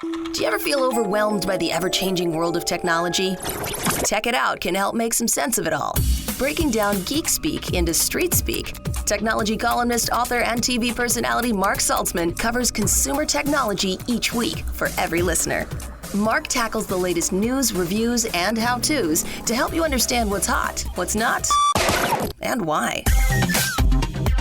Do you ever feel overwhelmed by the ever-changing world of technology? Tech It Out can help make some sense of it all. Breaking down geek speak into street speak, technology columnist, author, and TV personality Mark Saltzman covers consumer technology each week for every listener. Mark tackles the latest news, reviews, and how-tos to help you understand what's hot, what's not, and why.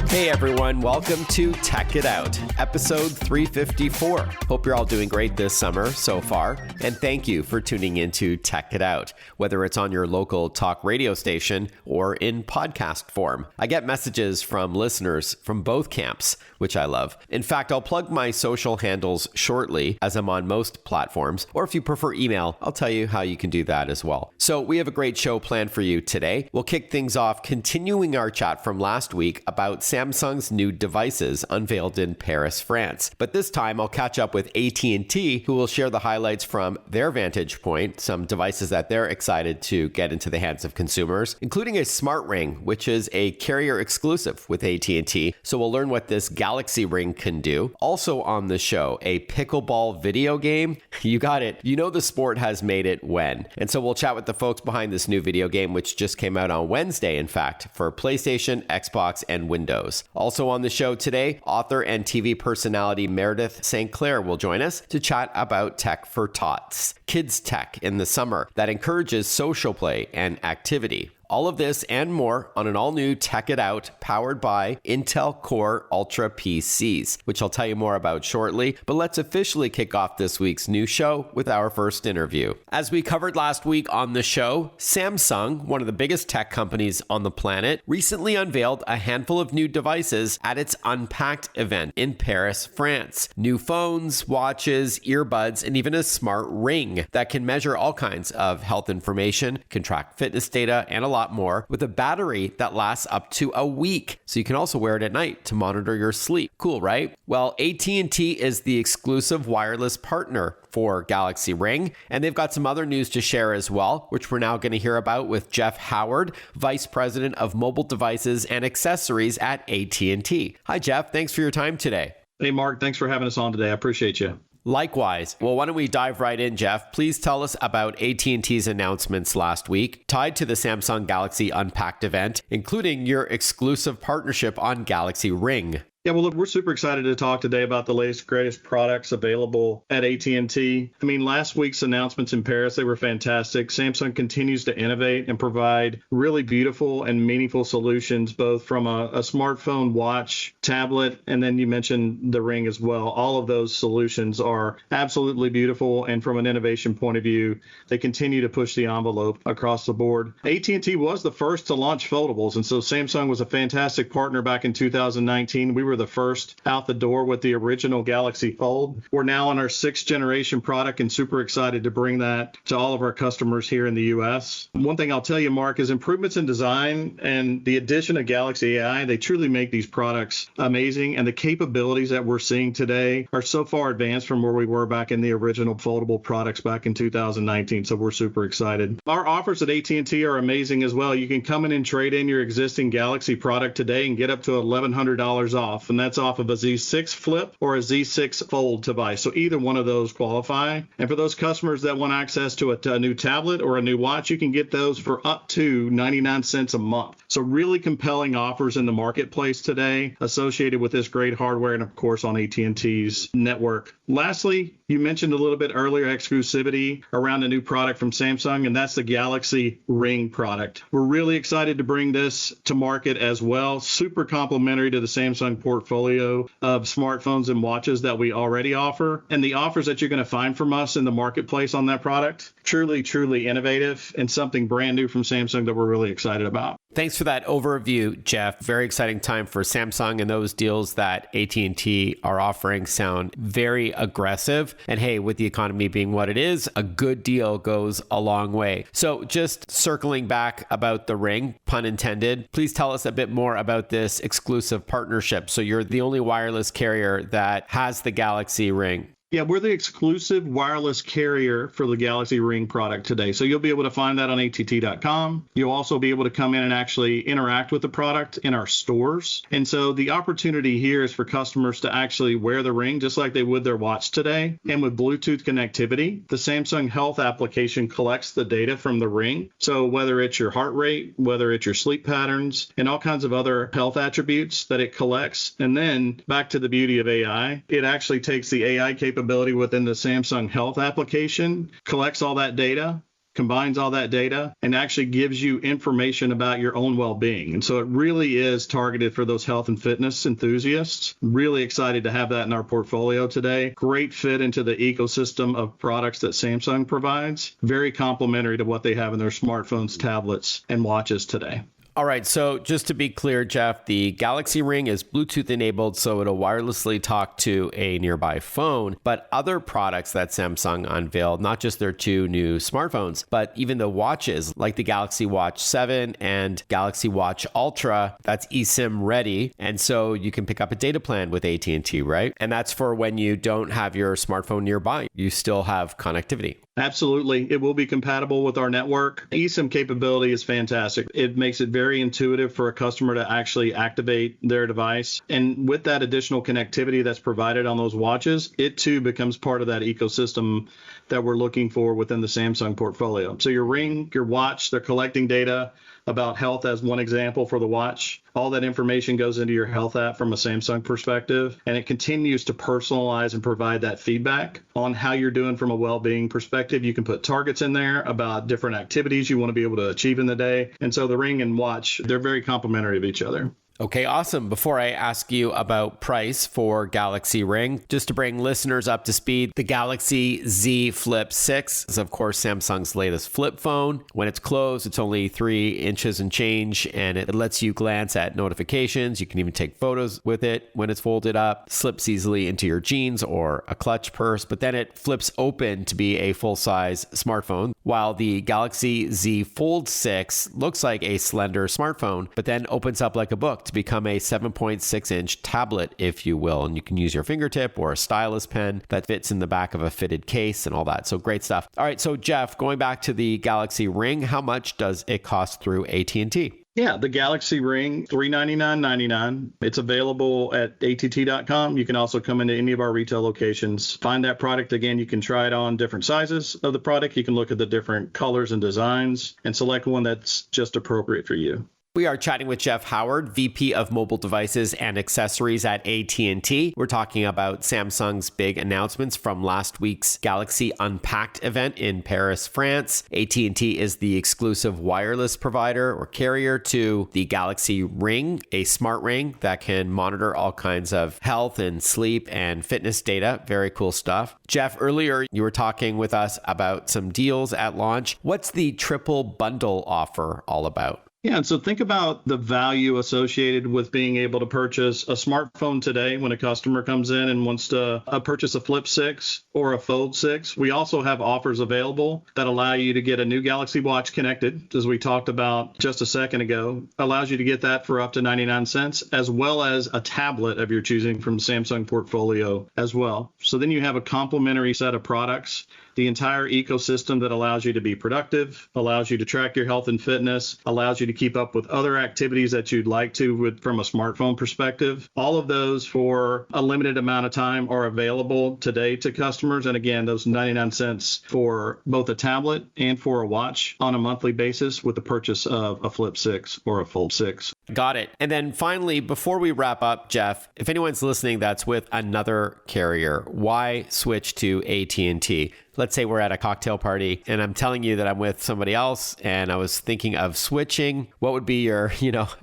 Hey everyone, welcome to Tech It Out, episode 354. Hope you're all doing great this summer so far, and thank you for tuning in to Tech It Out, whether it's on your local talk radio station or in podcast form. I get messages from listeners from both camps, which I love. In fact, I'll plug my social handles shortly, as I'm on most platforms, or if you prefer email, I'll tell you how you can do that as well. So we have a great show planned for you today. We'll kick things off continuing our chat from last week about Samsung's new devices unveiled in Paris, France. But this time I'll catch up with AT&T, who will share the highlights from their vantage point, some devices that they're excited to get into the hands of consumers, including a smart ring, which is a carrier exclusive with AT&T. So we'll learn what this Galaxy Ring can do. Also on the show, a pickleball video game. You got it. You know the sport has made it when. And so we'll chat with the folks behind this new video game, which just came out on Wednesday, in fact, for PlayStation, Xbox, and Windows. Also on the show today, author and TV personality Meredith Sinclair will join us to chat about tech for tots, kids tech in the summer that encourages social play and activity. All of this and more on an all-new Tech It Out powered by Intel Core Ultra PCs, which I'll tell you more about shortly. But let's officially kick off this week's new show with our first interview. As we covered last week on the show, Samsung, one of the biggest tech companies on the planet, recently unveiled a handful of new devices at its Unpacked event in Paris, France. New phones, watches, earbuds, and even a smart ring that can measure all kinds of health information, can track fitness data, and a lot more, with a battery that lasts up to a week. So you can also wear it at night to monitor your sleep. Cool, right? Well, AT&T is the exclusive wireless partner for Galaxy Ring, and they've got some other news to share as well, which we're now going to hear about with Jeff Howard, Vice President of Mobile Devices and Accessories at AT&T. Hi, Jeff. Thanks for your time today. Hey, Mark. Thanks for having us on today. I appreciate you. Likewise. Well, why don't we dive right in, Jeff? Please tell us about AT&T's announcements last week tied to the Samsung Galaxy Unpacked event, including your exclusive partnership on Galaxy Ring. Yeah, well, look, we're super excited to talk today about the latest, greatest products available at AT&T. I mean, last week's announcements in Paris, they were fantastic. Samsung continues to innovate and provide really beautiful and meaningful solutions, both from a smartphone, watch, tablet, and then you mentioned the Ring as well. All of those solutions are absolutely beautiful, and from an innovation point of view, they continue to push the envelope across the board. AT&T was the first to launch foldables, and so Samsung was a fantastic partner back in 2019. We were the first out the door with the original Galaxy Fold. We're now on our 6th generation product and super excited to bring that to all of our customers here in the US. One thing I'll tell you, Mark, is improvements in design and the addition of Galaxy AI, they truly make these products amazing. And the capabilities that we're seeing today are so far advanced from where we were back in the original foldable products back in 2019. So we're super excited. Our offers at AT&T are amazing as well. You can come in and trade in your existing Galaxy product today and get up to $1,100 off. And that's off of a Z6 Flip or a Z6 Fold device. So either one of those qualify. And for those customers that want access to a new tablet or a new watch, you can get those for up to 99 cents a month. So really compelling offers in the marketplace today associated with this great hardware and, of course, on AT&T's network. Lastly, you mentioned a little bit earlier exclusivity around a new product from Samsung, and that's the Galaxy Ring product. We're really excited to bring this to market as well. Super complementary to the Samsung portfolio of smartphones and watches that we already offer. And the offers that you're going to find from us in the marketplace on that product, truly, truly innovative and something brand new from Samsung that we're really excited about. Thanks for that overview, Jeff. Very exciting time for Samsung, and those deals that AT&T are offering sound very aggressive. And hey, with the economy being what it is, a good deal goes a long way. So just circling back about the Ring, pun intended, please tell us a bit more about this exclusive partnership. So you're the only wireless carrier that has the Galaxy Ring. Yeah, we're the exclusive wireless carrier for the Galaxy Ring product today. So you'll be able to find that on att.com. You'll also be able to come in and actually interact with the product in our stores. And so the opportunity here is for customers to actually wear the Ring just like they would their watch today. And with Bluetooth connectivity, the Samsung Health application collects the data from the Ring. So whether it's your heart rate, whether it's your sleep patterns, and all kinds of other health attributes that it collects. And then back to the beauty of AI, it actually takes the AI capability within the Samsung Health application, collects all that data, combines all that data, and actually gives you information about your own well-being. And so it really is targeted for those health and fitness enthusiasts. Really excited to have that in our portfolio today. Great fit into the ecosystem of products that Samsung provides. Very complementary to what they have in their smartphones, tablets, and watches today. All right, so just to be clear, Jeff, the Galaxy Ring is Bluetooth enabled, so it'll wirelessly talk to a nearby phone. But other products that Samsung unveiled, not just their two new smartphones, but even the watches like the Galaxy Watch 7 and Galaxy Watch Ultra, that's eSIM ready. And so you can pick up a data plan with AT&T, right? And that's for when you don't have your smartphone nearby. You still have connectivity. Absolutely. It will be compatible with our network. eSIM capability is fantastic. It makes it very intuitive for a customer to actually activate their device. And with that additional connectivity that's provided on those watches, it too becomes part of that ecosystem that we're looking for within the Samsung portfolio. So your Ring, your watch, they're collecting data about health as one example for the watch. All that information goes into your health app from a Samsung perspective, and it continues to personalize and provide that feedback on how you're doing from a well-being perspective. You can put targets in there about different activities you want to be able to achieve in the day. And so the Ring and watch, they're very complementary of each other. Okay, awesome. Before I ask you about price for Galaxy Ring, just to bring listeners up to speed, the Galaxy Z Flip 6 is, of course, Samsung's latest flip phone. When it's closed, it's only 3 inches and change, and it lets you glance at notifications. You can even take photos with it when it's folded up, slips easily into your jeans or a clutch purse, but then it flips open to be a full-size smartphone, while the Galaxy Z Fold 6 looks like a slender smartphone, but then opens up like a book to become a 7.6-inch tablet, if you will. And you can use your fingertip or a stylus pen that fits in the back of a fitted case and all that. So great stuff. All right, so Jeff, going back to the Galaxy Ring, how much does it cost through AT&T? Yeah, the Galaxy Ring, $399.99. It's available at att.com. You can also come into any of our retail locations, find that product. Again, you can try it on different sizes of the product. You can look at the different colors and designs and select one that's just appropriate for you. We are chatting with Jeff Howard, VP of Mobile Devices and Accessories at AT&T. We're talking about Samsung's big announcements from last week's Galaxy Unpacked event in Paris, France. AT&T is the exclusive wireless provider or carrier to the Galaxy Ring, a smart ring that can monitor all kinds of health and sleep and fitness data. Very cool stuff. Jeff, earlier you were talking with us about some deals at launch. What's the triple bundle offer all about? Yeah, and so think about the value associated with being able to purchase a smartphone today when a customer comes in and wants to purchase a Flip 6 or a Fold 6. We also have offers available that allow you to get a new Galaxy Watch connected, as we talked about just a second ago, allows you to get that for up to 99 cents, as well as a tablet of your choosing from Samsung portfolio as well. So then you have a complimentary set of products, the entire ecosystem that allows you to be productive, allows you to track your health and fitness, allows you to keep up with other activities that you'd like to from a smartphone perspective. All of those for a limited amount of time are available today to customers. And again, those 99 cents for both a tablet and for a watch on a monthly basis with the purchase of a Flip 6 or a Fold 6. Got it. And then finally, before we wrap up, Jeff, if anyone's listening that's with another carrier, why switch to AT&T? Let's say we're at a cocktail party and I'm telling you that I'm with somebody else and I was thinking of switching. What would be your,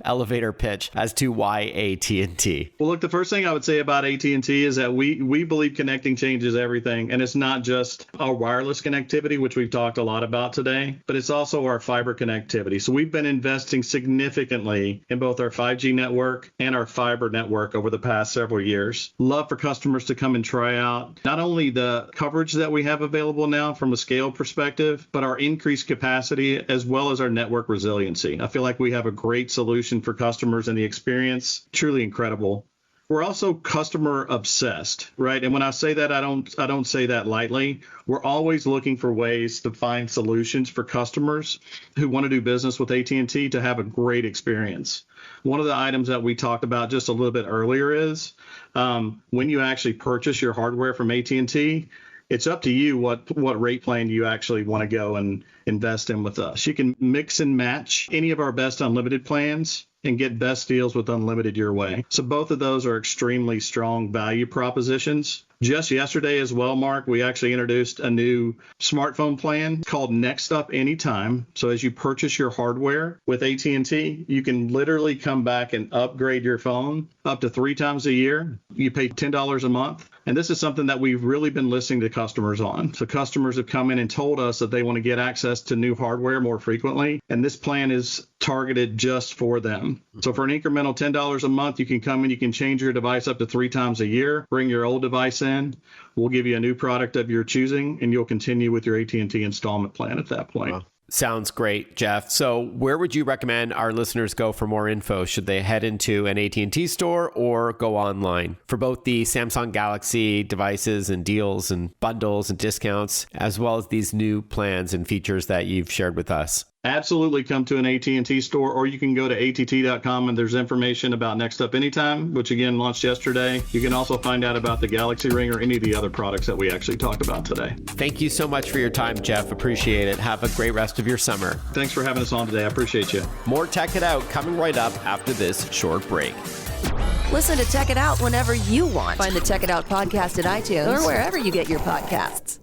elevator pitch as to why AT&T? Well, look, the first thing I would say about AT&T is that we believe connecting changes everything. And it's not just our wireless connectivity, which we've talked a lot about today, but it's also our fiber connectivity. So we've been investing significantly in both our 5G network and our fiber network over the past several years. Love for customers to come and try out not only the coverage that we have available now from a scale perspective, but our increased capacity as well as our network resiliency. I feel like we have a great solution for customers and the experience truly incredible. we're also customer obsessed, right? And when I say that, I don't say that lightly. We're always looking for ways to find solutions for customers who want to do business with AT&T to have a great experience. One of the items that we talked about just a little bit earlier is when you actually purchase your hardware from AT&T, it's up to you what rate plan you actually want to go and invest in with us. You can mix and match any of our best unlimited plans and get best deals with unlimited your way. So both of those are extremely strong value propositions. Just yesterday as well, Mark, we actually introduced a new smartphone plan called Next Up Anytime. So as you purchase your hardware with AT&T, you can literally come back and upgrade your phone up to 3 times a year. You pay $10 a month. And this is something that we've really been listening to customers on. So customers have come in and told us that they want to get access to new hardware more frequently. And this plan is targeted just for them. So for an incremental $10 a month, you can come in, you can change your device up to 3 times a year, bring your old device in. We'll give you a new product of your choosing, and you'll continue with your AT&T installment plan at that point. Wow. Sounds great, Jeff. So where would you recommend our listeners go for more info? Should they head into an AT&T store or go online for both the Samsung Galaxy devices and deals and bundles and discounts, as well as these new plans and features that you've shared with us? Absolutely come to an AT&T store, or you can go to att.com and there's information about Next Up Anytime, which again launched yesterday. You can also find out about the Galaxy Ring or any of the other products that we actually talked about today. Thank you so much for your time, Jeff. Appreciate it. Have a great rest of your summer. Thanks for having us on today. I appreciate you. More Tech It Out coming right up after this short break. Listen to Tech It Out whenever you want. Find the Tech It Out podcast at iTunes or wherever you get your podcasts.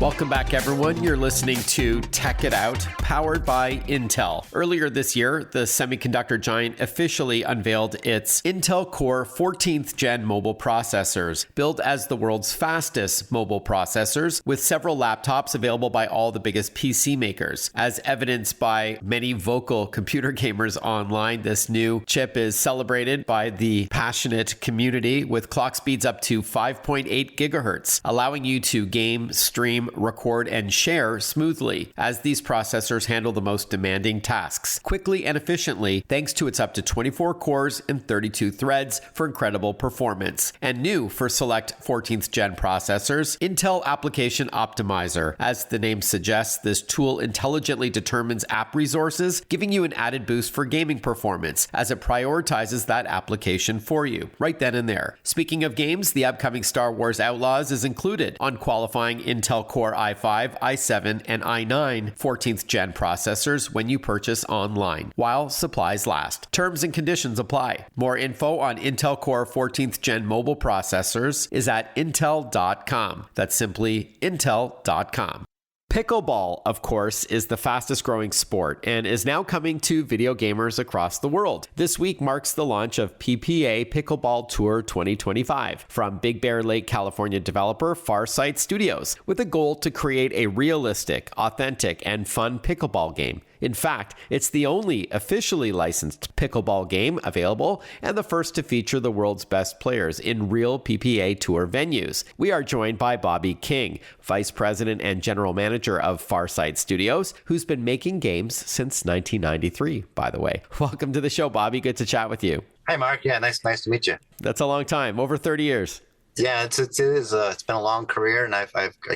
Welcome back, everyone. You're listening to Tech It Out, powered by Intel. Earlier this year, the semiconductor giant officially unveiled its Intel Core 14th Gen mobile processors, billed as the world's fastest mobile processors, with several laptops available by all the biggest PC makers. As evidenced by many vocal computer gamers online, this new chip is celebrated by the passionate community with clock speeds up to 5.8 gigahertz, allowing you to game, stream, record, and share smoothly as these processors handle the most demanding tasks quickly and efficiently, thanks to its up to 24 cores and 32 threads for incredible performance. And new for select 14th gen processors, Intel Application Optimizer. As the name suggests, this tool intelligently determines app resources, giving you an added boost for gaming performance as it prioritizes that application for you right then and there. Speaking of games, the upcoming Star Wars Outlaws is included on qualifying Intel Core i5, i7, and i9 14th gen processors when you purchase online, while supplies last. Terms and conditions apply. More info on Intel Core 14th gen mobile processors is at intel.com. That's simply intel.com. Pickleball, of course, is the fastest growing sport and is now coming to video gamers across the world. This week marks the launch of PPA Pickleball Tour 2025 from Big Bear Lake, California developer FarSight Studios, with a goal to create a realistic, authentic, and fun pickleball game. In fact, it's the only officially licensed pickleball game available and the first to feature the world's best players in real PPA Tour venues. We are joined by Bobby King, Vice President and General Manager of FarSight Studios, who's been making games since 1993, by the way. Welcome to the show, Bobby. Good to chat with you. Hi, Mark. Yeah, nice to meet you. That's a long time, over 30 years. Yeah, it is. It's been a long career, and I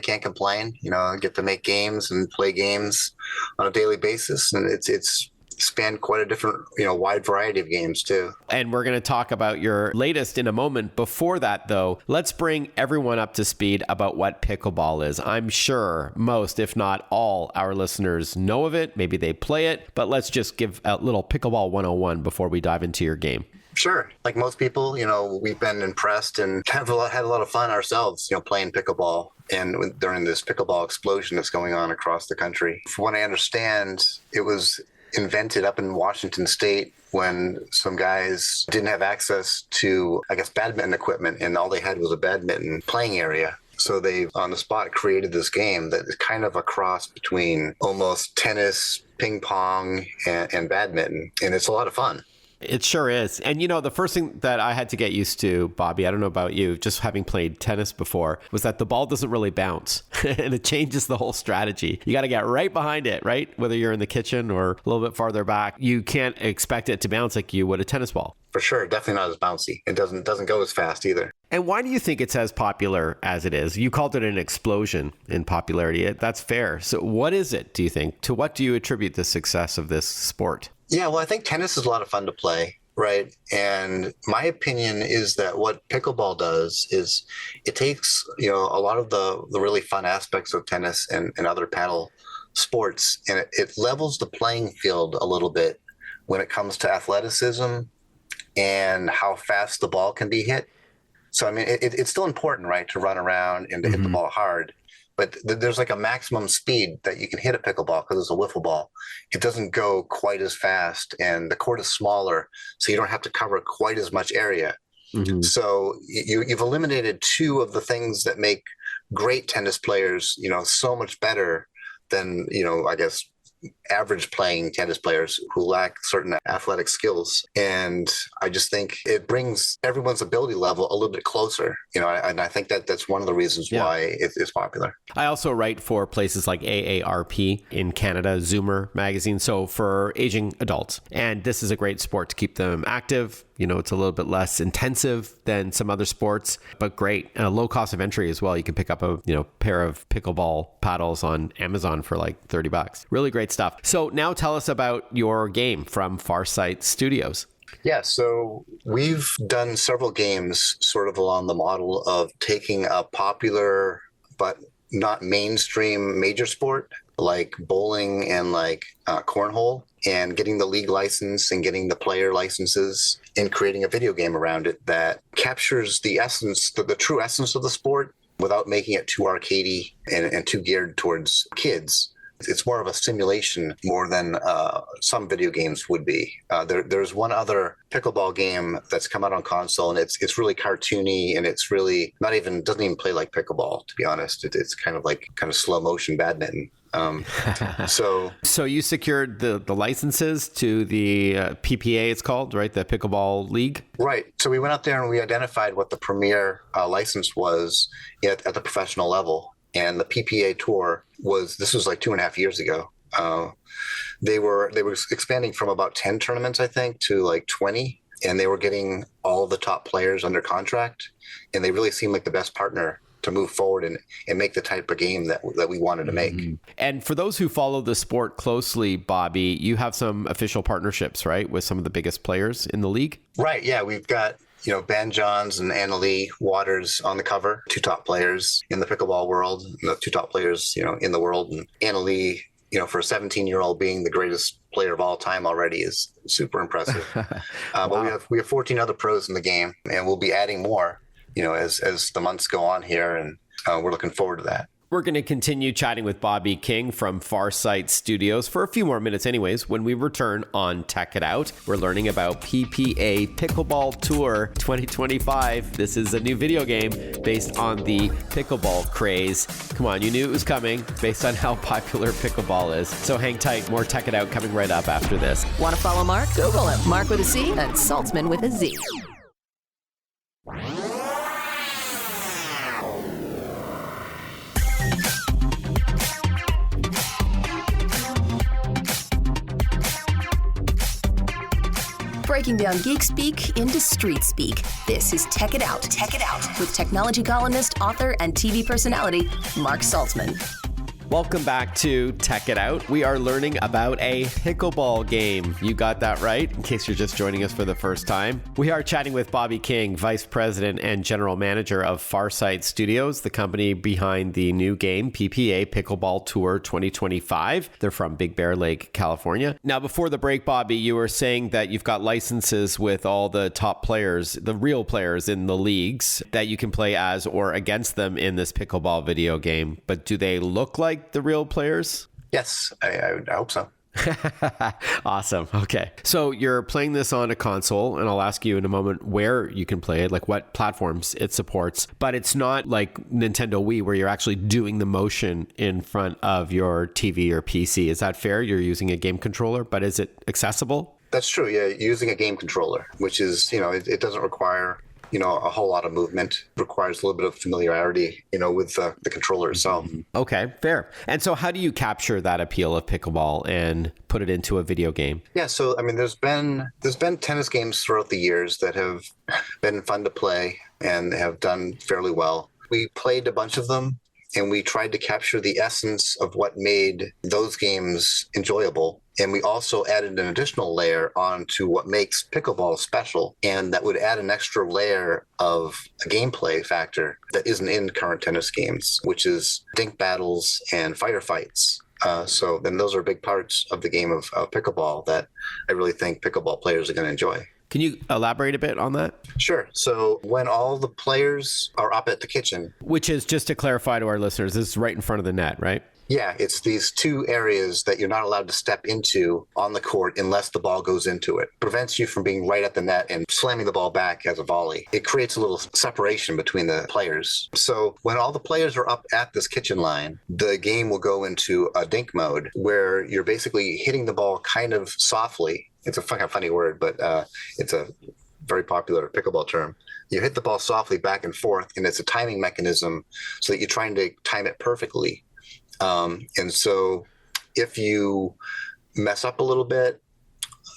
can't complain. You know, I get to make games and play games on a daily basis, and it's spanned quite a different, wide variety of games too. And we're going to talk about your latest in a moment. Before that, though, let's bring everyone up to speed about what pickleball is. I'm sure most, if not all, our listeners know of it. Maybe they play it, but let's just give a little pickleball 101 before we dive into your game. Sure. Like most people, we've been impressed and had a lot of fun ourselves, playing pickleball and during this pickleball explosion that's going on across the country. From what I understand, it was invented up in Washington State when some guys didn't have access to, badminton equipment, and all they had was a badminton playing area. So they, on the spot, created this game that is kind of a cross between almost tennis, ping pong, and badminton. And it's a lot of fun. It sure is. And the first thing that I had to get used to, Bobby, I don't know about you, just having played tennis before, was that the ball doesn't really bounce and it changes the whole strategy. You got to get right behind it, right? Whether you're in the kitchen or a little bit farther back, you can't expect it to bounce like you would a tennis ball. For sure. Definitely not as bouncy. It doesn't go as fast either. And why do you think it's as popular as it is? You called it an explosion in popularity. That's fair. So what is it, do you think? To what do you attribute the success of this sport? Yeah, well, I think tennis is a lot of fun to play, right? And my opinion is that what pickleball does is it takes, a lot of the really fun aspects of tennis and other paddle sports, and it levels the playing field a little bit when it comes to athleticism and how fast the ball can be hit. So, I mean, it's still important, right, to run around and to hit the ball hard. But there's like a maximum speed that you can hit a pickleball because it's a wiffle ball. It doesn't go quite as fast, and the court is smaller, so you don't have to cover quite as much area. So you've eliminated two of the things that make great tennis players, so much better than, I guess, average playing tennis players who lack certain athletic skills. And I just think it brings everyone's ability level a little bit closer, and I think that's one of the reasons why it's popular. I also write for places like AARP in Canada, Zoomer magazine. So for aging adults. And this is a great sport to keep them active. It's a little bit less intensive than some other sports, but great. Low cost of entry as well. You can pick up a pair of pickleball paddles on Amazon for like $30. Really great stuff. So now tell us about your game from FarSight Studios. Yeah, so we've done several games sort of along the model of taking a popular but not mainstream major sport like bowling and like cornhole, and getting the league license and getting the player licenses and creating a video game around it that captures the essence, the true essence of the sport without making it too arcadey and too geared towards kids. It's more of a simulation more than some video games would be. There's one other pickleball game that's come out on console, and it's really cartoony, and it's really doesn't even play like pickleball, to be honest. It's kind of slow motion badminton. So you secured the licenses to the PPA, it's called, right? The Pickleball League? Right. So we went out there and we identified what the premier license was at the professional level. And the PPA Tour this was like 2.5 years ago. They were expanding from about 10 tournaments, I think, to like 20. And they were getting all the top players under contract. And they really seemed like the best partner to move forward and make the type of game that we wanted to make. And for those who follow the sport closely, Bobby, you have some official partnerships, right, with some of the biggest players in the league? Right, yeah. We've got, Ben Johns and Annalie Waters on the cover, two top players in the pickleball world, the two top players, in the world. And Annalie, for a 17-year-old being the greatest player of all time already is super impressive. Wow. But we have 14 other pros in the game, and we'll be adding more as the months go on here, and we're looking forward to that. We're going to continue chatting with Bobby King from FarSight Studios for a few more minutes anyways. When we return on Tech It Out, we're learning about PPA Pickleball Tour 2025. This is a new video game based on the pickleball craze. Come on, you knew it was coming based on how popular pickleball is. So hang tight, more Tech It Out coming right up after this. Want to follow Mark? Google him. Mark with a C and Saltzman with a Z. Breaking down geek speak into street speak. This is Tech It Out. Tech It Out with technology columnist, author, and TV personality Mark Saltzman. Welcome back to Tech It Out. We are learning about a pickleball game. You got that right, in case you're just joining us for the first time. We are chatting with Bobby King, Vice President and General Manager of FarSight Studios, the company behind the new game, PPA Pickleball Tour 2025. They're from Big Bear Lake, California. Now, before the break, Bobby, you were saying that you've got licenses with all the top players, the real players in the leagues, that you can play as or against them in this pickleball video game. But do they look like the real players? Yes, I hope so. Awesome. Okay. So you're playing this on a console, and I'll ask you in a moment where you can play it, like what platforms it supports. But it's not like Nintendo Wii where you're actually doing the motion in front of your TV or PC. Is that fair? You're using a game controller, but is it accessible? That's true. Yeah, using a game controller, which is, it doesn't require, a whole lot of movement. It requires a little bit of familiarity, with the controller itself. Okay, fair. And so how do you capture that appeal of pickleball and put it into a video game? Yeah, so I mean, there's been tennis games throughout the years that have been fun to play and have done fairly well. We played a bunch of them, and we tried to capture the essence of what made those games enjoyable. And we also added an additional layer onto what makes pickleball special, and that would add an extra layer of a gameplay factor that isn't in current tennis games, which is dink battles and firefights. So then those are big parts of the game of pickleball that I really think pickleball players are going to enjoy. Can you elaborate a bit on that? Sure. So when all the players are up at the kitchen. Which is, just to clarify to our listeners, this is right in front of the net, right? Yeah, it's these two areas that you're not allowed to step into on the court unless the ball goes into it. Prevents you from being right at the net and slamming the ball back as a volley. It creates a little separation between the players. So when all the players are up at this kitchen line, the game will go into a dink mode where you're basically hitting the ball kind of softly. It's a fucking funny word, but it's a very popular pickleball term. You hit the ball softly back and forth, and it's a timing mechanism so that you're trying to time it perfectly. And so if you mess up a little bit,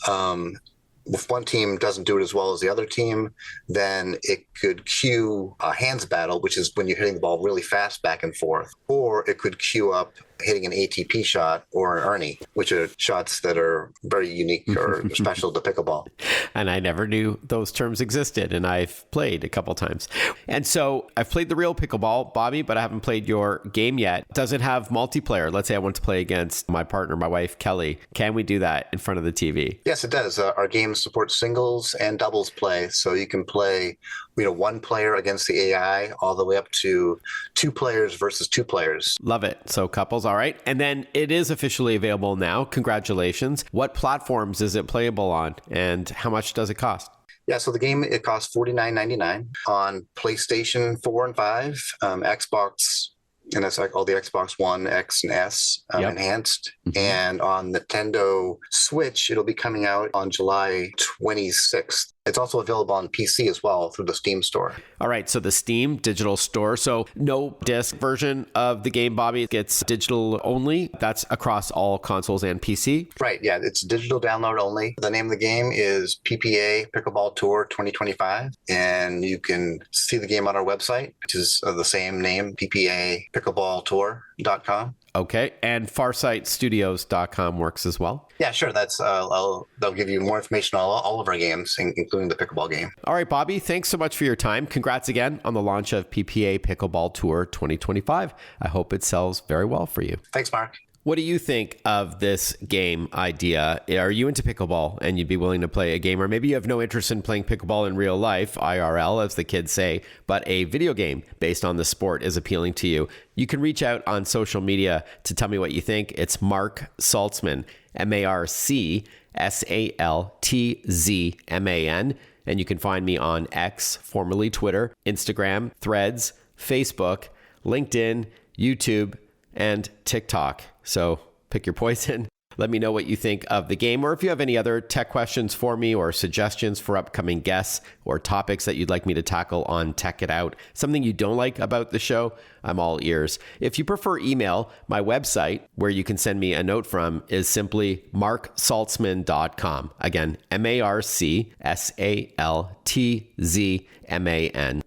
if one team doesn't do it as well as the other team, then it could cue a hands battle, which is when you're hitting the ball really fast back and forth, or it could cue up hitting an ATP shot or an Ernie, which are shots that are very unique or special to pickleball. And I never knew those terms existed, and I've played a couple times. And so I've played the real pickleball, Bobby, but I haven't played your game yet. Does it have multiplayer? Let's say I want to play against my partner, my wife, Kelly. Can we do that in front of the TV? Yes, it does. Our game supports singles and doubles play. So you can play, one player against the AI all the way up to two players versus two players. Love it. So couples, all right. And then it is officially available now. Congratulations. What platforms is it playable on, and how much does it cost? Yeah, so the game, it costs $49.99 on PlayStation 4 and 5, Xbox, and that's like all the Xbox One, X, and S enhanced. And on Nintendo Switch, it'll be coming out on July 26th. It's also available on PC as well through the Steam store. All right, so the Steam digital store. So no disc version of the game, Bobby. It's digital only. That's across all consoles and PC. Right, yeah, it's digital download only. The name of the game is PPA Pickleball Tour 2025, and you can see the game on our website, which is the same name, PPAPickleballTour.com. Okay, and FarSightStudios.com works as well? Yeah, sure. That's they'll give you more information on all of our games, including the pickleball game. All right, Bobby, thanks so much for your time. Congrats again on the launch of PPA Pickleball Tour 2025. I hope it sells very well for you. Thanks, Mark. What do you think of this game idea? Are you into pickleball and you'd be willing to play a game? Or maybe you have no interest in playing pickleball in real life, IRL, as the kids say, but a video game based on the sport is appealing to you. You can reach out on social media to tell me what you think. It's Mark Saltzman, MarkSaltzman. And you can find me on X, formerly Twitter, Instagram, Threads, Facebook, LinkedIn, YouTube, and TikTok. So pick your poison. Let me know what you think of the game, or if you have any other tech questions for me or suggestions for upcoming guests or topics that you'd like me to tackle on Tech It Out, something you don't like about the show, I'm all ears. If you prefer email, my website, where you can send me a note from, is simply marksaltzman.com. Again, MarkSaltzman.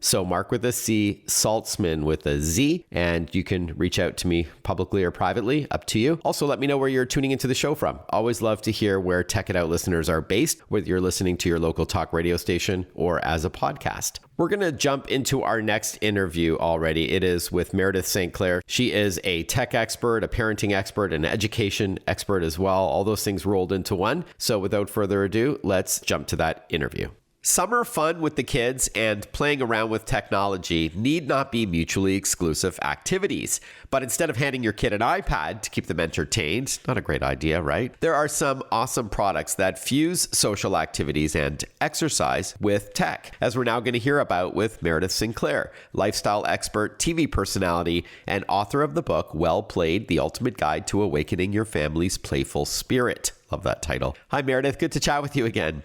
So Mark with a C, Saltzman with a Z, and you can reach out to me publicly or privately, up to you. Also, let me know where you're tuning into the show from. Always love to hear where Tech It Out listeners are based, whether you're listening to your local talk radio station or as a podcast. We're going to jump into our next interview already. It is with Meredith Sinclair. She is a tech expert, a parenting expert, an education expert as well. All those things rolled into one. So without further ado, let's jump to that interview. Summer fun with the kids and playing around with technology need not be mutually exclusive activities. But instead of handing your kid an iPad to keep them entertained, not a great idea, right? There are some awesome products that fuse social activities and exercise with tech, as we're now going to hear about with Meredith Sinclair, lifestyle expert, TV personality, and author of the book, Well Played, The Ultimate Guide to Awakening Your Family's Playful Spirit. Love that title. Hi, Meredith. Good to chat with you again.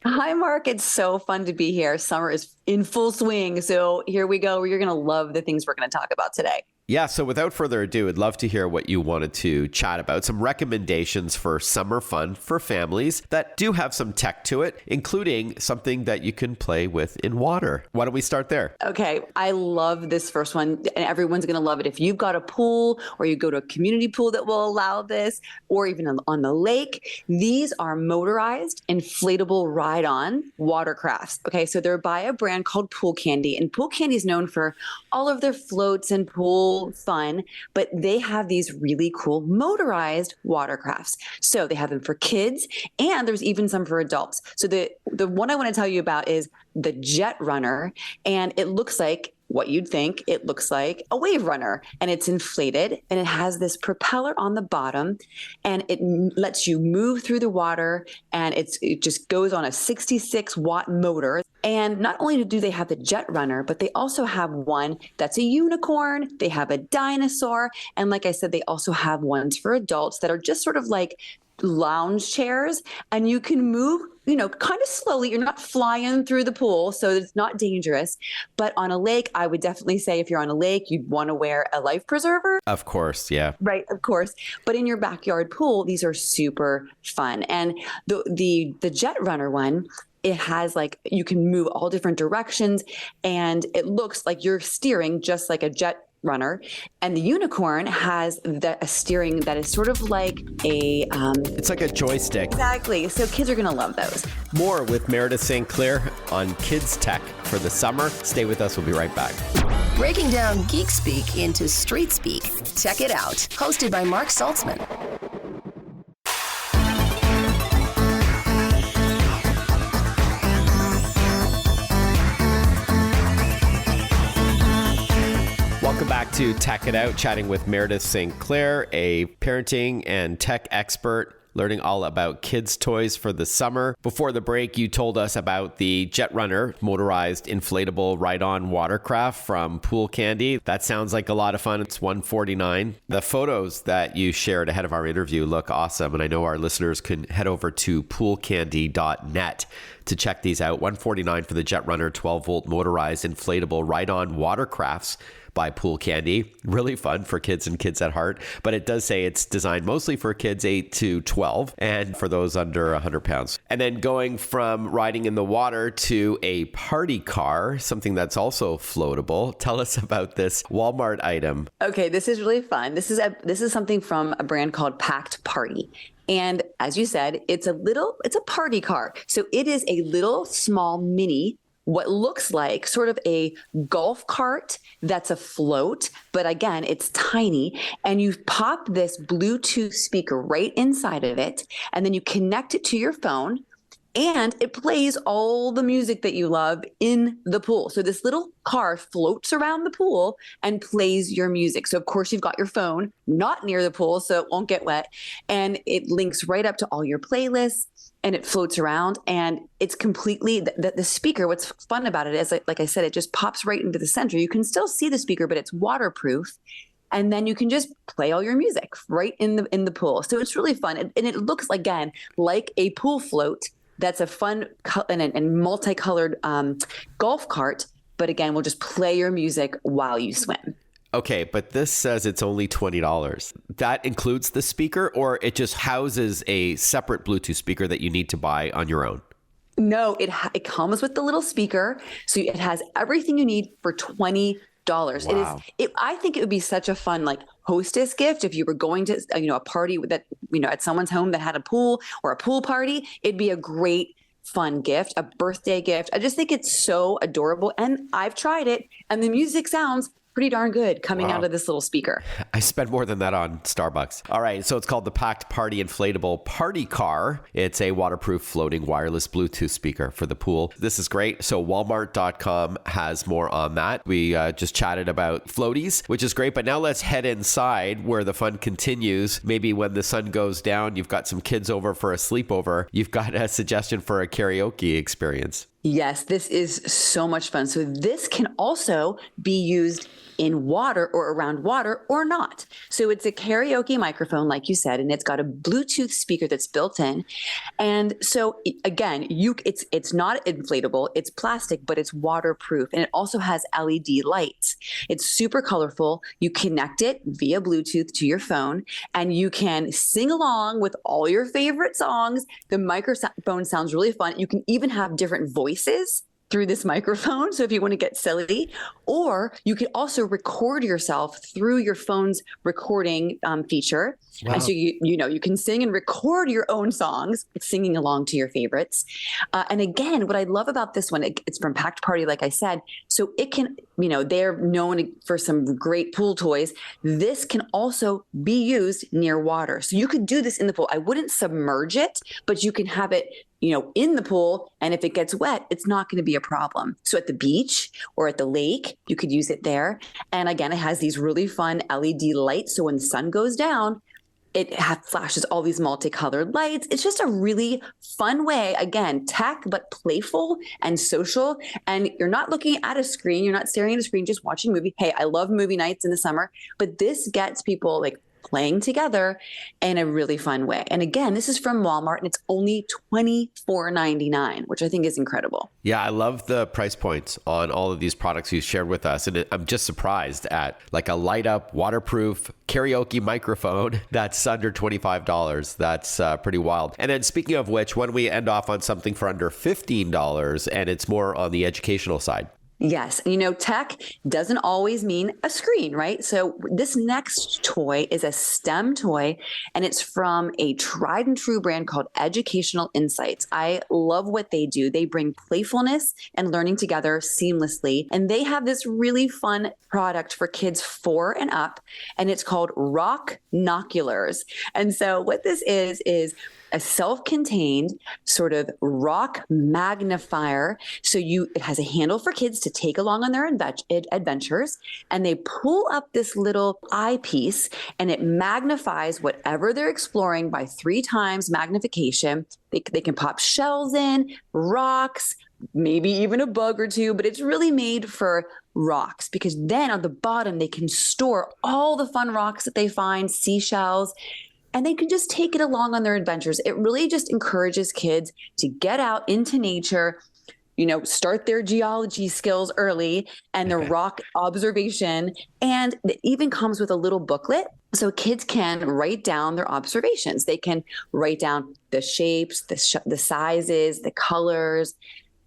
Hi, Mark. It's so fun to be here. Summer is in full swing. So here we go. You're going to love the things we're going to talk about today. Yeah, so without further ado, I'd love to hear what you wanted to chat about. Some recommendations for summer fun for families that do have some tech to it, including something that you can play with in water. Why don't we start there? Okay, I love this first one, and everyone's going to love it. If you've got a pool or you go to a community pool that will allow this, or even on the lake, these are motorized, inflatable ride-on watercrafts. Okay, so they're by a brand called Pool Candy, and Pool Candy is known for all of their floats and pool fun, but they have these really cool motorized watercrafts. So they have them for kids, and there's even some for adults. So the one I want to tell you about is the Jet Runner, and it looks like what you'd think. It looks like a wave runner, and it's inflated, and it has this propeller on the bottom, and it lets you move through the water, and it just goes on a 66-watt motor. And not only do they have the Jet Runner, but they also have one that's a unicorn. They have a dinosaur. And like I said, they also have ones for adults that are just sort of like lounge chairs, and you can move, kind of slowly. You're not flying through the pool, so it's not dangerous. But on a lake, I would definitely say if you're on a lake, you'd want to wear a life preserver. Of course, yeah. Right, of course. But in your backyard pool, these are super fun. And the Jet Runner one, it has you can move all different directions, and it looks like you're steering just like a jet runner. And the unicorn has a steering that is sort of like it's like a joystick. Exactly. So kids are going to love those. More with Meredith Sinclair on kids tech for the summer. Stay with us. We'll be right back. Breaking down geek speak into street speak. Check it out. Hosted by Mark Saltzman. Welcome back to Tech It Out, chatting with Meredith Sinclair, a parenting and tech expert, learning all about kids' toys for the summer. Before the break, you told us about the Jet Runner, motorized inflatable ride-on watercraft from Pool Candy. That sounds like a lot of fun. It's $149. The photos that you shared ahead of our interview look awesome, and I know our listeners can head over to poolcandy.net to check these out. $149 for the Jet Runner 12-volt motorized inflatable ride-on watercrafts by Pool Candy. Really fun for kids and kids at heart, but it does say it's designed mostly for kids 8 to 12 and for those under 100 pounds. And then going from riding in the water to a party car, something that's also floatable. Tell us about this Walmart item. Okay, this is really fun. This is something from a brand called Packed Party. And as you said, it's a party car. So it is a little small mini, what looks like sort of a golf cart that's a float, but again, it's tiny. And you pop this Bluetooth speaker right inside of it, and then you connect it to your phone, and it plays all the music that you love in the pool. So this little car floats around the pool and plays your music. So of course you've got your phone not near the pool, so it won't get wet. And it links right up to all your playlists, and it floats around, and it's completely, the speaker, what's fun about it is, like I said, it just pops right into the center. You can still see the speaker, but it's waterproof. And then you can just play all your music right in the pool. So it's really fun. And it looks, again, like a pool float. That's a fun and multicolored golf cart. But again, we'll just play your music while you swim. Okay, but this says it's only $20. That includes the speaker, or it just houses a separate Bluetooth speaker that you need to buy on your own? No, it comes with the little speaker. So it has everything you need for $20. Wow. I think it would be such a fun hostess gift if you were going to a party that at someone's home that had a pool or a pool party. It'd be a great fun gift, a birthday gift. I just think it's so adorable, and I've tried it, and the music sounds pretty darn good coming out of this little speaker. I spend more than that on Starbucks. All right, so it's called the Packed Party Inflatable Party Car. It's a waterproof floating wireless Bluetooth speaker for the pool. This is great. So Walmart.com has more on that. We just chatted about floaties, which is great, but now let's head inside where the fun continues. Maybe when the sun goes down, you've got some kids over for a sleepover. You've got a suggestion for a karaoke experience. Yes, this is so much fun. So this can also be used in water or around water or not. So it's a karaoke microphone, like you said, and it's got a Bluetooth speaker that's built in. And so again, it's not inflatable, it's plastic, but it's waterproof. And it also has LED lights. It's super colorful. You connect it via Bluetooth to your phone and you can sing along with all your favorite songs. The microphone sounds really fun. You can even have different voices through this microphone. So if you want to get silly, or you can also record yourself through your phone's recording feature. Wow. And so you can sing and record your own songs, singing along to your favorites. And again, what I love about this one, it's from Packed Party, like I said, so it can, they're known for some great pool toys. This can also be used near water. So you could do this in the pool. I wouldn't submerge it, but you can have it in the pool. And if it gets wet, it's not going to be a problem. So at the beach or at the lake, you could use it there. And again, it has these really fun LED lights. So when the sun goes down, it flashes all these multicolored lights. It's just a really fun way, again, tech, but playful and social. And you're not looking at a screen. You're not staring at a screen, just watching a movie. Hey, I love movie nights in the summer, but this gets people playing together in a really fun way. And again, this is from Walmart and it's only $24.99, which I think is incredible. Yeah, I love the price points on all of these products you shared with us. And I'm just surprised at a light up, waterproof karaoke microphone that's under $25. That's pretty wild. And then speaking of which, when we end off on something for under $15 and it's more on the educational side. Yes. Tech doesn't always mean a screen, right? So this next toy is a STEM toy, and it's from a tried and true brand called Educational Insights. I love what they do. They bring playfulness and learning together seamlessly. And they have this really fun product for kids 4 and up, and it's called Rocknoculars. And so what this is a self-contained sort of rock magnifier. So it has a handle for kids to take along on their adventures, and they pull up this little eyepiece and it magnifies whatever they're exploring by 3 times magnification. They can pop shells in, rocks, maybe even a bug or two, but it's really made for rocks because then on the bottom they can store all the fun rocks that they find, seashells, and they can just take it along on their adventures. It really just encourages kids to get out into nature, start their geology skills early and their rock observation. And it even comes with a little booklet. So kids can write down their observations. They can write down the shapes, the sizes, the colors.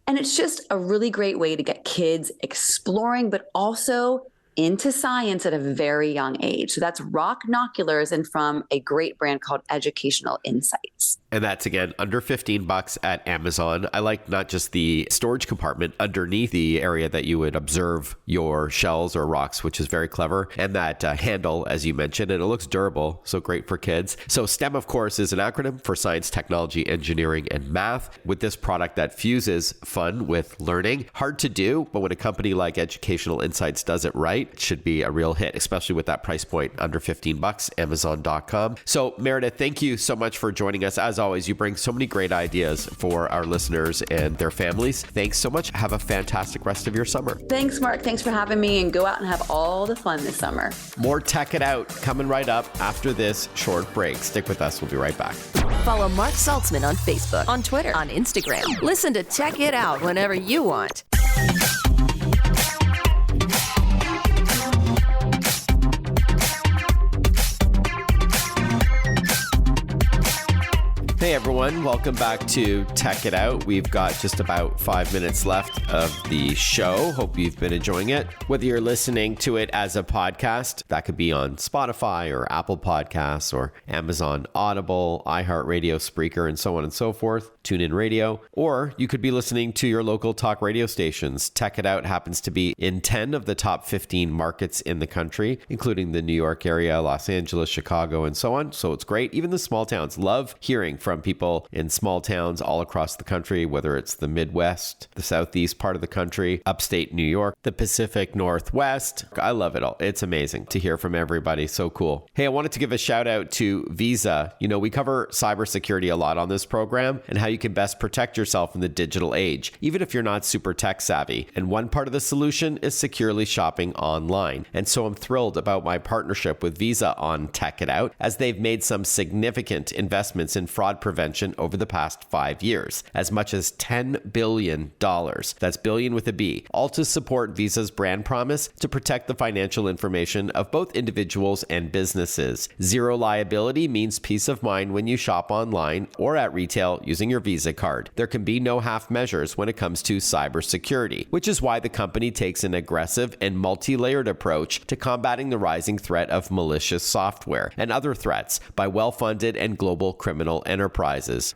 And it's just a really great way to get kids exploring, but also into science at a very young age. So that's Rocknoculars and from a great brand called Educational Insights. And that's, again, under $15 at Amazon. I like not just the storage compartment underneath the area that you would observe your shells or rocks, which is very clever. And that handle, as you mentioned, and it looks durable, so great for kids. So STEM, of course, is an acronym for science, technology, engineering, and math. With this product that fuses fun with learning, hard to do, but when a company like Educational Insights does it right, it should be a real hit, especially with that price point under $15, Amazon.com. So Meredith, thank you so much for joining us. As always, you bring so many great ideas for our listeners and their families. Thanks so much. Have a fantastic rest of your summer. Thanks, Mark. Thanks for having me, and go out and have all the fun this summer. More Tech It Out coming right up after this short break. Stick with us. We'll be right back. Follow Mark Saltzman on Facebook, on Twitter, on Instagram. Listen to Tech It Out whenever you want. Hey everyone, welcome back to Tech It Out. We've got just about 5 minutes left of the show. Hope you've been enjoying it. Whether you're listening to it as a podcast, that could be on Spotify or Apple Podcasts or Amazon Audible, iHeartRadio, Spreaker, and so on and so forth, TuneIn Radio, or you could be listening to your local talk radio stations. Tech It Out happens to be in 10 of the top 15 markets in the country, including the New York area, Los Angeles, Chicago, and so on. So it's great. Even the small towns love hearing from people in small towns all across the country, whether it's the Midwest, the Southeast part of the country, upstate New York, the Pacific Northwest. I love it all. It's amazing to hear from everybody. So cool. Hey, I wanted to give a shout out to Visa. You know, we cover cybersecurity a lot on this program and how you can best protect yourself in the digital age, even if you're not super tech savvy. And one part of the solution is securely shopping online. And so I'm thrilled about my partnership with Visa on Tech It Out, as they've made some significant investments in fraud prevention over the past 5 years, as much as $10 billion. That's billion with a B, all to support Visa's brand promise to protect the financial information of both individuals and businesses. Zero liability means peace of mind when you shop online or at retail using your Visa card. There can be no half measures when it comes to cybersecurity, which is why the company takes an aggressive and multi-layered approach to combating the rising threat of malicious software and other threats by well-funded and global criminal enterprises.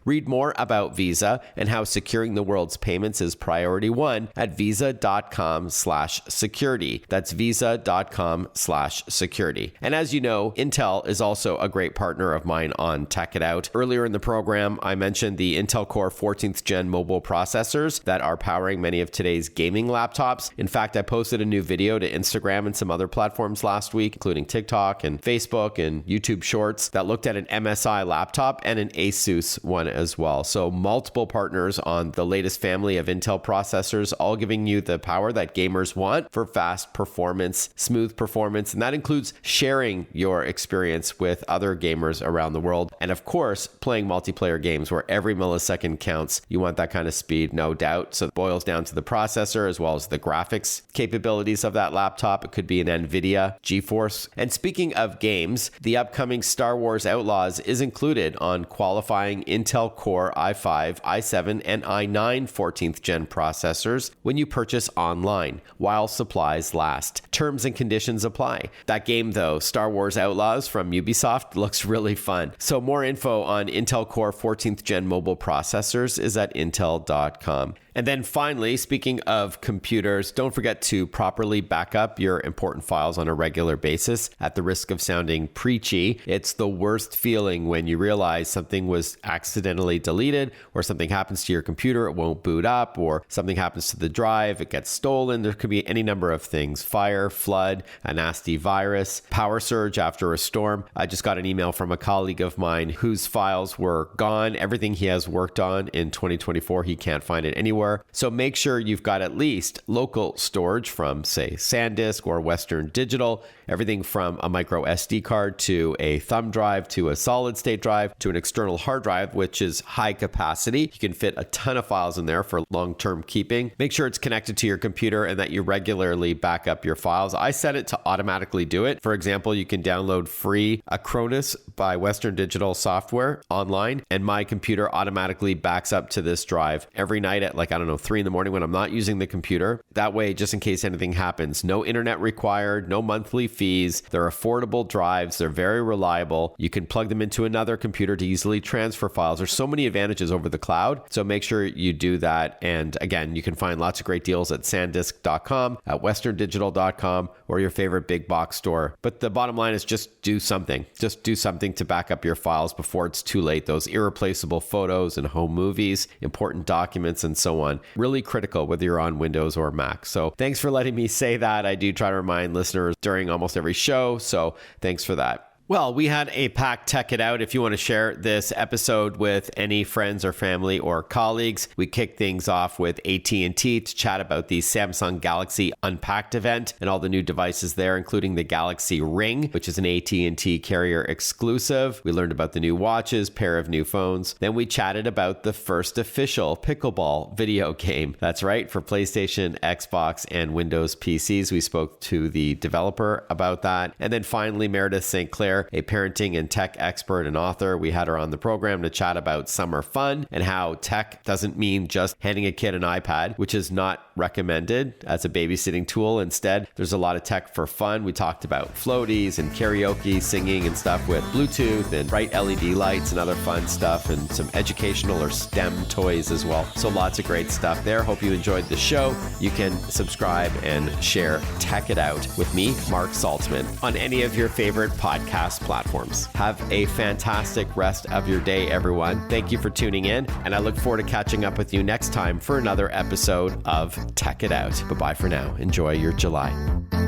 Read more about Visa and how securing the world's payments is priority one at visa.com/security. That's visa.com/security. And as you know, Intel is also a great partner of mine on Tech It Out. Earlier in the program, I mentioned the Intel Core 14th Gen mobile processors that are powering many of today's gaming laptops. In fact, I posted a new video to Instagram and some other platforms last week, including TikTok and Facebook and YouTube Shorts, that looked at an MSI laptop and an Asus one as well. So multiple partners on the latest family of Intel processors, all giving you the power that gamers want for fast performance, smooth performance, and that includes sharing your experience with other gamers around the world. And of course, playing multiplayer games where every millisecond counts. You want that kind of speed, no doubt. So it boils down to the processor as well as the graphics capabilities of that laptop. It could be an NVIDIA GeForce. And speaking of games, the upcoming Star Wars Outlaws is included on qualifying Intel Core i5, i7, and i9 14th Gen processors when you purchase online, while supplies last. Terms and conditions apply. That game, though, Star Wars Outlaws from Ubisoft, looks really fun. So more info on Intel Core 14th Gen mobile processors is at intel.com. And then finally, speaking of computers, don't forget to properly back up your important files on a regular basis. At the risk of sounding preachy, it's the worst feeling when you realize something was accidentally deleted, or something happens to your computer, it won't boot up, or something happens to the drive, it gets stolen. There could be any number of things: fire, flood, a nasty virus, power surge after a storm. I just got an email from a colleague of mine whose files were gone. Everything he has worked on in 2024, he can't find it anywhere. So make sure you've got at least local storage from, say, SanDisk or Western Digital, everything from a micro SD card to a thumb drive to a solid state drive to an external hard drive, which is high capacity. You can fit a ton of files in there for long-term keeping. Make sure it's connected to your computer and that you regularly back up your files. I set it to automatically do it. For example, you can download free Acronis by Western Digital software online, and my computer automatically backs up to this drive every night at 3 in the morning when I'm not using the computer. That way, just in case anything happens, no internet required, no monthly fees. They're affordable drives. They're very reliable. You can plug them into another computer to easily transfer files. There's so many advantages over the cloud. So make sure you do that. And again, you can find lots of great deals at sandisk.com, at westerndigital.com, or your favorite big box store. But the bottom line is just do something. Just do something to back up your files before it's too late. Those irreplaceable photos and home movies, important documents, and so on. Really critical whether you're on Windows or Mac. So thanks for letting me say that. I do try to remind listeners during almost every show. So thanks for that. Well, we had a packed Tech It Out. If you want to share this episode with any friends or family or colleagues, we kicked things off with AT&T to chat about the Samsung Galaxy Unpacked event and all the new devices there, including the Galaxy Ring, which is an AT&T carrier exclusive. We learned about the new watches, pair of new phones. Then we chatted about the first official pickleball video game. That's right, for PlayStation, Xbox, and Windows PCs. We spoke to the developer about that. And then finally, Meredith Sinclair Sinclair, a parenting and tech expert and author. We had her on the program to chat about summer fun and how tech doesn't mean just handing a kid an iPad, which is not recommended as a babysitting tool. Instead, there's a lot of tech for fun. We talked about floaties and karaoke, singing and stuff with Bluetooth and bright LED lights and other fun stuff, and some educational or STEM toys as well. So lots of great stuff there. Hope you enjoyed the show. You can subscribe and share Tech It Out with me, Mark Saltzman, on any of your favorite podcast platforms. Have a fantastic rest of your day, everyone. Thank you for tuning in, and I look forward to catching up with you next time for another episode of Tech It Out. Bye-bye for now. Enjoy your July.